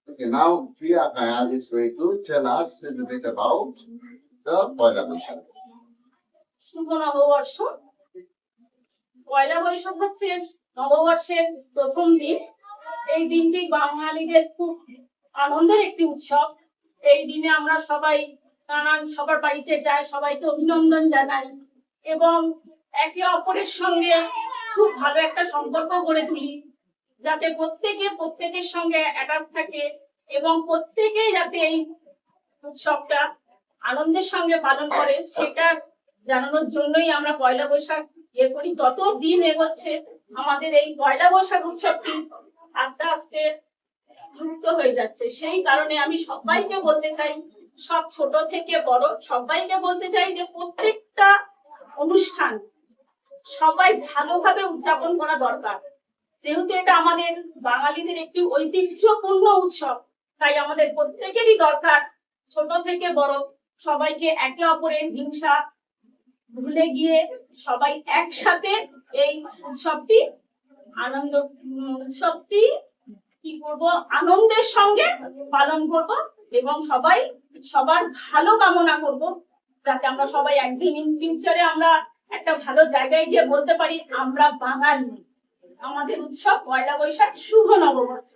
Okay, now Priya Kayal is going to tell us a little bit about the Poila Boishakh. শুভ নববর্ষ। পয়লা বৈশাখ হচ্ছে নববর্ষের প্রথম দিন। এই দিনটি বাঙালিদের খুব আনন্দের একটি উৎসব। এই দিনে আমরা সবাই সবার বাড়িতে যাই, সবাইকে অভিনন্দন জানাই এবং একে অপরের সঙ্গে খুব ভালো একটা সম্পর্ক গড়ে তুলি, যাতে প্রত্যেকের সঙ্গে অ্যাটাচ থাকে এবং প্রত্যেকেই যাতে এই উৎসবটা আনন্দের সঙ্গে পালন করে সেটা জানানোর জন্যই আমরা পয়লা বৈশাখ করি। তত দিন এগোচ্ছে আমাদের এই পয়লা বৈশাখ উৎসবটি আস্তে আস্তে লুপ্ত হয়ে যাচ্ছে। সেই কারণে আমি সবাইকে বলতে চাই, সব ছোট থেকে বড় সবাইকে বলতে চাই যে প্রত্যেকটা অনুষ্ঠান সবাই ভালোভাবে উদযাপন করা দরকার। যেহেতু এটা আমাদের বাঙালিদের একটি ঐতিহ্যপূর্ণ উৎসব, তাই আমাদের প্রত্যেকেরই দরকার ছোট থেকে বড় সবাইকে একে অপরের হিংসা ভুলে গিয়ে সবাই একসাথে এই উৎসবটি কি করব, আনন্দের সঙ্গে পালন করব এবং সবাই সবার ভালো কামনা করব, যাতে আমরা সবাই একদিন ইন ফিউচারে আমরা একটা ভালো জায়গায় গিয়ে বলতে পারি আমরা বাঙালি। আমাদের উৎসব পয়লা বৈশাখ। শুভ নববর্ষ।